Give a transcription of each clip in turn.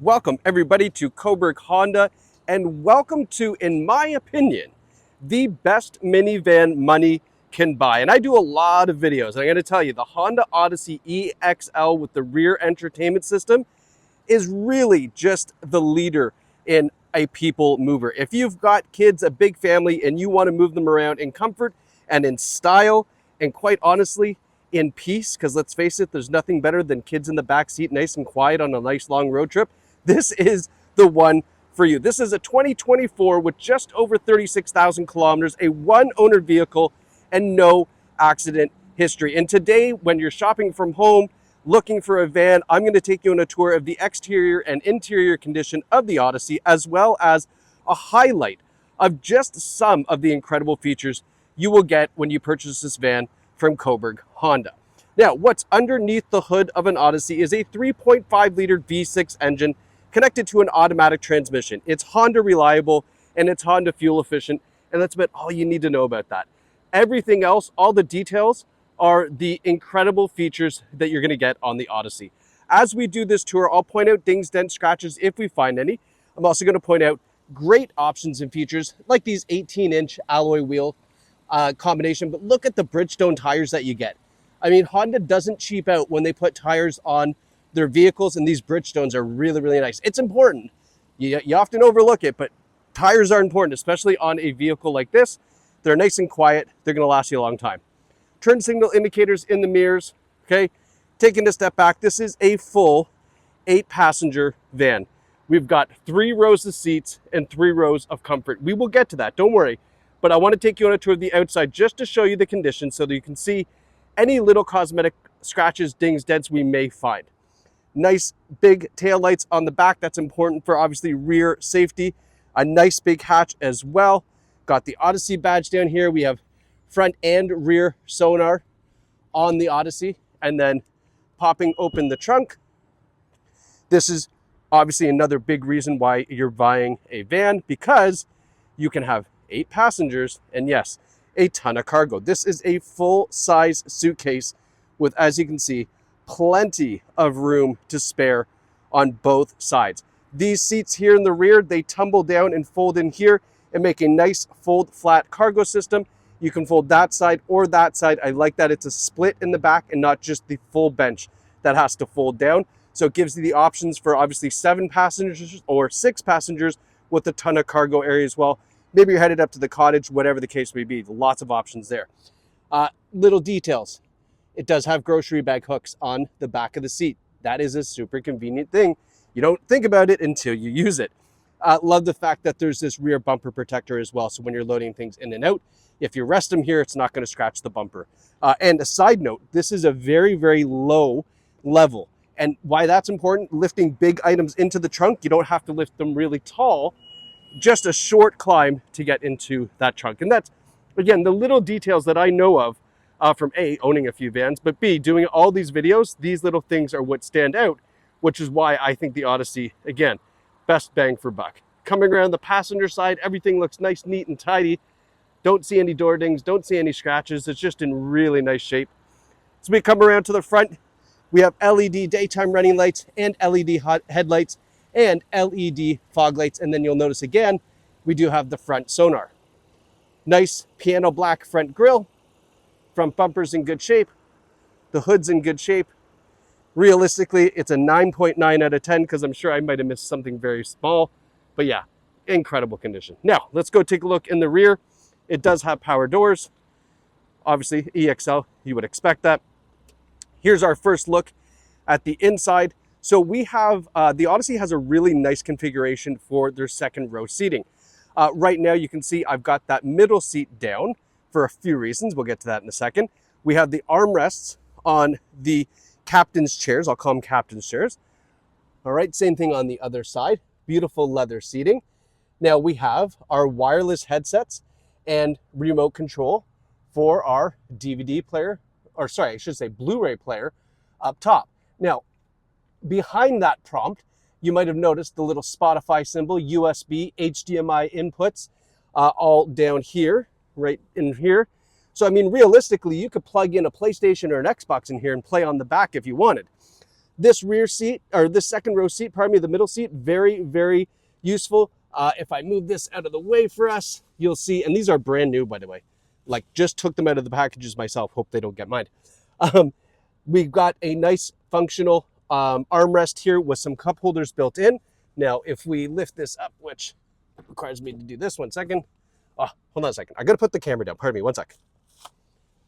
Welcome everybody to Cobourg Honda, and welcome to, in my opinion, the best minivan money can buy. And I do a lot of videos, and I'm going to tell you, the Honda Odyssey EX-L with the rear entertainment system is really just the leader in a people mover. If you've got kids, a big family, and you want to move them around in comfort and in style, and quite honestly, in peace, because let's face it, there's nothing better than kids in the back seat, nice and quiet on a nice long road trip. This is the one for you. This is a 2024 with just over 36,000 kilometers, a one-owner vehicle, and no accident history. And today, when you're shopping from home, looking for a van, I'm going to take you on a tour of the exterior and interior condition of the Odyssey, as well as a highlight of just some of the incredible features you will get when you purchase this van from Cobourg Honda. Now, what's underneath the hood of an Odyssey is a 3.5-liter V6 engine connected to an automatic transmission. It's Honda reliable and it's Honda fuel efficient, and that's about all you need to know about that. Everything else, all the details, are the incredible features that you're going to get on the Odyssey. As we do this tour, I'll point out dings, dents, scratches if we find any. I'm also going to point out great options and features like these 18-inch alloy wheel combination, but look at the Bridgestone tires that you get. I mean, Honda doesn't cheap out when they put tires on their vehicles, and these Bridgestones are really, really nice. It's important. You often overlook it, but tires are important, especially on a vehicle like this. They're nice and quiet. They're going to last you a long time. Turn signal indicators in the mirrors, okay? Taking a step back, this is a full 8-passenger van. We've got 3 rows of seats and 3 rows of comfort. We will get to that, don't worry. But I want to take you on a tour of the outside just to show you the condition so that you can see any little cosmetic scratches, dings, dents we may find. Nice big tail lights on the back. That's important for obviously rear safety. A nice big hatch as well. Got the Odyssey badge down here. We have front and rear sonar on the Odyssey. And then popping open the trunk. This is obviously another big reason why you're buying a van, because you can have 8 passengers and, yes, a ton of cargo. This is a full-size suitcase with, as you can see, plenty of room to spare on both sides. These seats here in the rear, they tumble down and fold in here and make a nice fold flat cargo system. You can fold that side or that side. I like that it's a split in the back and not just the full bench that has to fold down. So it gives you the options for obviously 7 passengers or 6 passengers with a ton of cargo area as well. Maybe you're headed up to the cottage, whatever the case may be. Lots of options there. Little details. It does have grocery bag hooks on the back of the seat. That is a super convenient thing. You don't think about it until you use it. Love the fact that there's this rear bumper protector as well. So when you're loading things in and out, if you rest them here, it's not going to scratch the bumper. And a side note, this is a very, very low level. And why that's important, lifting big items into the trunk, you don't have to lift them really tall. Just a short climb to get into that trunk. And that's, again, the little details that I know of from A, owning a few vans, but B, doing all these videos. These little things are what stand out, which is why I think the Odyssey, again, best bang for buck. Coming around the passenger side, everything looks nice, neat, and tidy. Don't see any door dings, don't see any scratches. It's just in really nice shape. As we come around to the front, we have LED daytime running lights and LED headlights and LED fog lights. And then you'll notice again, we do have the front sonar. Nice piano black front grille. Front bumper's in good shape. The hood's in good shape. Realistically, it's a 9.9 out of 10 because I'm sure I might have missed something very small. But yeah, incredible condition. Now, let's go take a look in the rear. It does have power doors. Obviously, EX-L, you would expect that. Here's our first look at the inside. So we have, the Odyssey has a really nice configuration for their second row seating. Right now, you can see I've got that middle seat down for a few reasons. We'll get to that in a second. We have the armrests on the captain's chairs. I'll call them captain's chairs. All right, same thing on the other side. Beautiful leather seating. Now we have our wireless headsets and remote control for our DVD player, or sorry, I should say Blu-ray player up top. Now, behind that prompt, you might have noticed the little Spotify symbol, USB, HDMI inputs, all down here, right in here. So, I mean, realistically, you could plug in a PlayStation or an Xbox in here and play on the back if you wanted. This rear seat, or this second row seat, pardon me, the middle seat, very, very useful. If I move this out of the way for us, you'll see, and these are brand new, by the way. Like, just took them out of the packages myself. Hope they don't get mine. We've got a nice functional armrest here with some cup holders built in. Now, if we lift this up, which requires me to do this 1 second. Oh, hold on a second. I got to put the camera down. Pardon me, 1 second.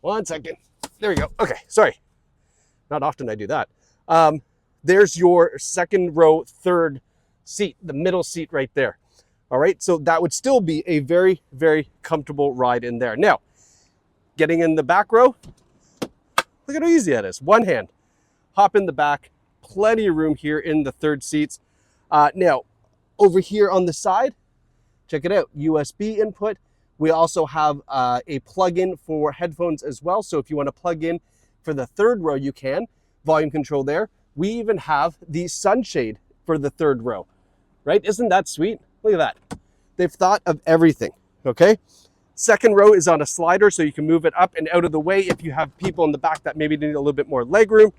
1 second. There we go. Okay, sorry. Not often I do that. There's your second row, third seat, the middle seat right there. All right, so that would still be a very, very comfortable ride in there. Now, getting in the back row, look at how easy that is. One hand, hop in the back, plenty of room here in the third seats. Now, over here on the side, check it out, USB input. We also have a plug-in for headphones as well. So if you want to plug in for the third row, you can. Volume control there. We even have the sunshade for the third row, right? Isn't that sweet? Look at that. They've thought of everything, okay? Second row is on a slider, so you can move it up and out of the way if you have people in the back that maybe need a little bit more leg room,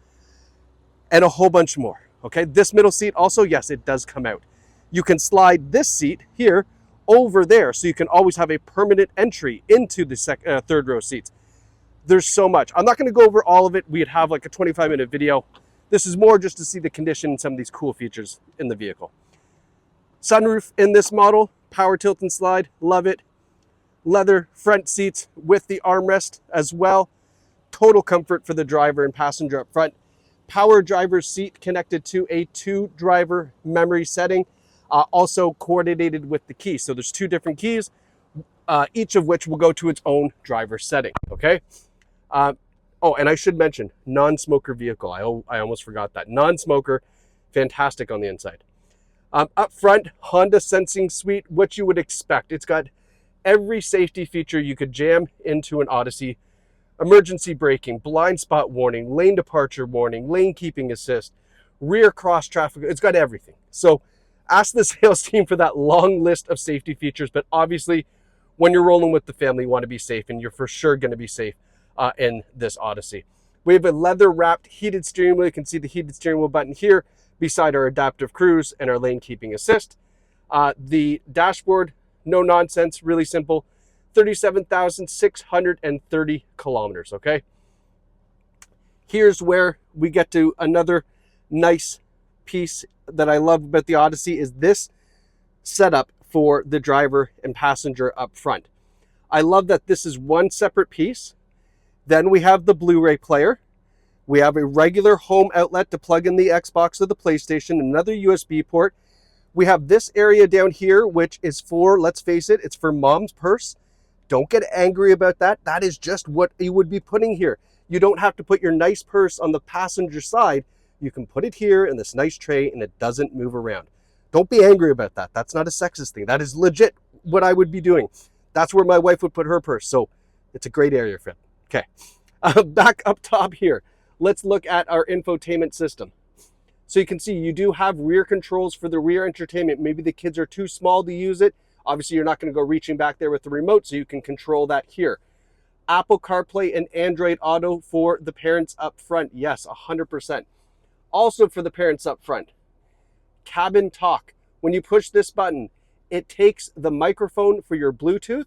and a whole bunch more, okay? This middle seat also, yes, it does come out. You can slide this seat here over there, so you can always have a permanent entry into the third row seats. There's so much. I'm not going to go over all of it. We'd have like a 25-minute video. This is more just to see the condition and some of these cool features in the vehicle. Sunroof in this model, power tilt and slide, love it. Leather front seats with the armrest as well. Total comfort for the driver and passenger up front. Power driver's seat connected to a 2-driver memory setting, also coordinated with the key. So there's 2 different keys, each of which will go to its own driver setting, okay? Oh, and I should mention, non-smoker vehicle. I almost forgot that. Non-smoker, fantastic on the inside. Up front, Honda Sensing Suite, what you would expect. It's got every safety feature you could jam into an Odyssey. Emergency braking, blind spot warning, lane departure warning, lane keeping assist, rear cross traffic. It's got everything. So ask the sales team for that long list of safety features. But obviously, when you're rolling with the family, you want to be safe, and you're for sure going to be safe in this Odyssey. We have a leather-wrapped heated steering wheel. You can see the heated steering wheel button here beside our adaptive cruise and our lane keeping assist. The dashboard, no nonsense, really simple. 37,630 kilometers, okay? Here's where we get to another nice piece that I love about the Odyssey is this setup for the driver and passenger up front. I love that this is one separate piece. Then we have the Blu-ray player. We have a regular home outlet to plug in the Xbox or the PlayStation, another USB port. We have this area down here, which is for, let's face it, it's for mom's purse. Don't get angry about that. That is just what you would be putting here. You don't have to put your nice purse on the passenger side. You can put it here in this nice tray and it doesn't move around. Don't be angry about that. That's not a sexist thing. That is legit what I would be doing. That's where my wife would put her purse. So it's a great area for it. Okay. Back up top here. Let's look at our infotainment system. So you can see you do have rear controls for the rear entertainment. Maybe the kids are too small to use it. Obviously, you're not going to go reaching back there with the remote, so you can control that here. Apple CarPlay and Android Auto for the parents up front. Yes, 100%. Also for the parents up front, cabin talk. When you push this button, it takes the microphone for your Bluetooth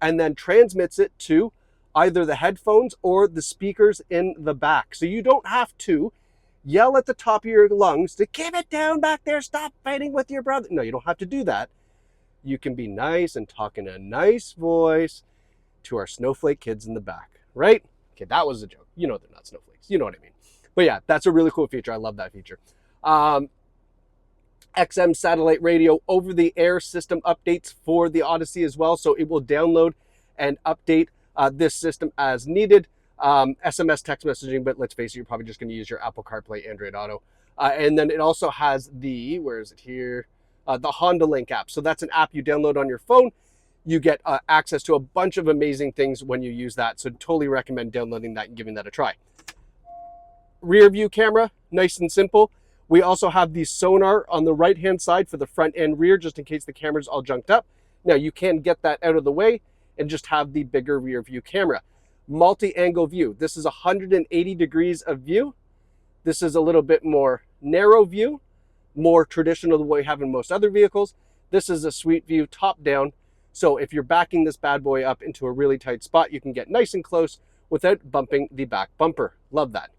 and then transmits it to either the headphones or the speakers in the back. So you don't have to yell at the top of your lungs to give it down back there, stop fighting with your brother. No, you don't have to do that. You can be nice and talk in a nice voice to our snowflake kids in the back, right? Okay, that was a joke. You know they're not snowflakes. You know what I mean. But yeah, that's a really cool feature. I love that feature. XM satellite radio over-the-air system updates for the Odyssey as well. So it will download and update this system as needed. SMS text messaging, but let's face it, you're probably just going to use your Apple CarPlay, Android Auto. And then it also has the, where is it here? The Honda Link app. So that's an app you download on your phone. You get access to a bunch of amazing things when you use that. So totally recommend downloading that and giving that a try. Rear view camera, nice and simple. We also have the sonar on the right-hand side for the front and rear, just in case the camera's all junked up. Now you can get that out of the way and just have the bigger rear view camera. Multi-angle view. This is 180 degrees of view. This is a little bit more narrow view, more traditional the way we have in most other vehicles. This is a sweet view, top down. So if you're backing this bad boy up into a really tight spot, you can get nice and close without bumping the back bumper. Love that.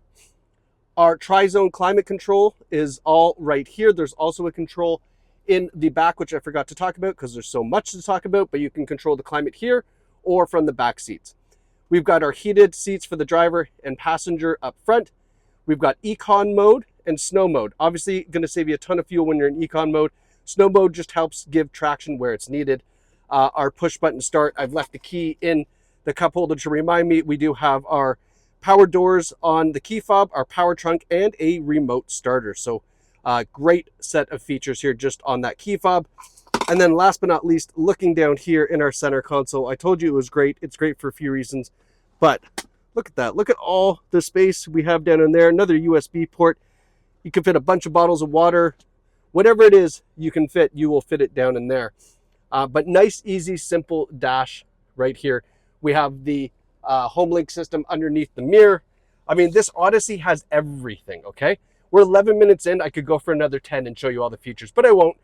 Our tri-zone climate control is all right here. There's also a control in the back, which I forgot to talk about because there's so much to talk about, but you can control the climate here or from the back seats. We've got our heated seats for the driver and passenger up front. We've got econ mode and snow mode. Obviously going to save you a ton of fuel when you're in econ mode. Snow mode just helps give traction where it's needed. Our push button start, I've left the key in the cup holder to remind me. We do have our power doors on the key fob, our power trunk, and a remote starter. So great set of features here just on that key fob. And then last but not least, looking down here in our center console, I told you it was great. It's great for a few reasons, but look at that. Look at all the space we have down in there. Another USB port. You can fit a bunch of bottles of water. Whatever it is you can fit, you will fit it down in there. But nice, easy, simple dash right here. We have the HomeLink system underneath the mirror. I mean, this Odyssey has everything, okay? We're 11 minutes in. I could go for another 10 and show you all the features, but I won't.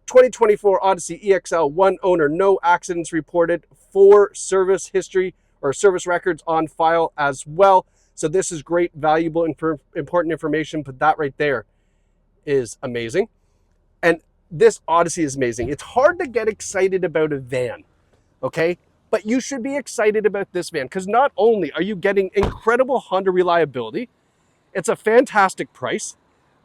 2024 Odyssey EX-L, 1 owner, no accidents reported, 4 service history or service records on file as well. So this is great, valuable, important information, but that right there is amazing. And this Odyssey is amazing. It's hard to get excited about a van, okay? But you should be excited about this van because not only are you getting incredible Honda reliability, it's a fantastic price,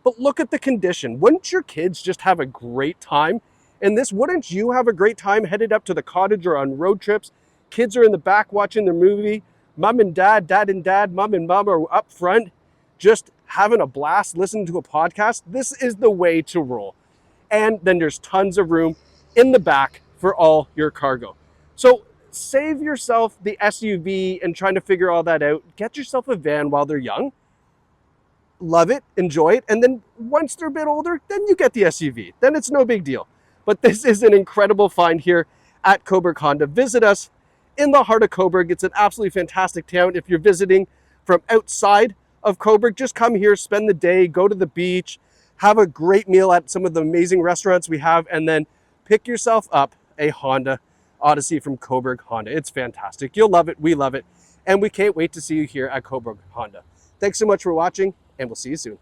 but look at the condition. Wouldn't your kids just have a great time in this? Wouldn't you have a great time headed up to the cottage or on road trips? Kids are in the back watching their movie. Mom and dad, dad and dad, mom and mom are up front just having a blast, listening to a podcast. This is the way to roll. And then there's tons of room in the back for all your cargo. So save yourself the SUV and trying to figure all that out. Get yourself a van while they're young. Love it, enjoy it. And then once they're a bit older, then you get the SUV. Then it's no big deal. But this is an incredible find here at Cobourg Honda. Visit us in the heart of Cobourg. It's an absolutely fantastic town. If you're visiting from outside of Cobourg, just come here, spend the day, go to the beach, have a great meal at some of the amazing restaurants we have, and then pick yourself up a Honda Odyssey from Cobourg Honda. It's fantastic. You'll love it. We love it. And we can't wait to see you here at Cobourg Honda. Thanks so much for watching, and we'll see you soon.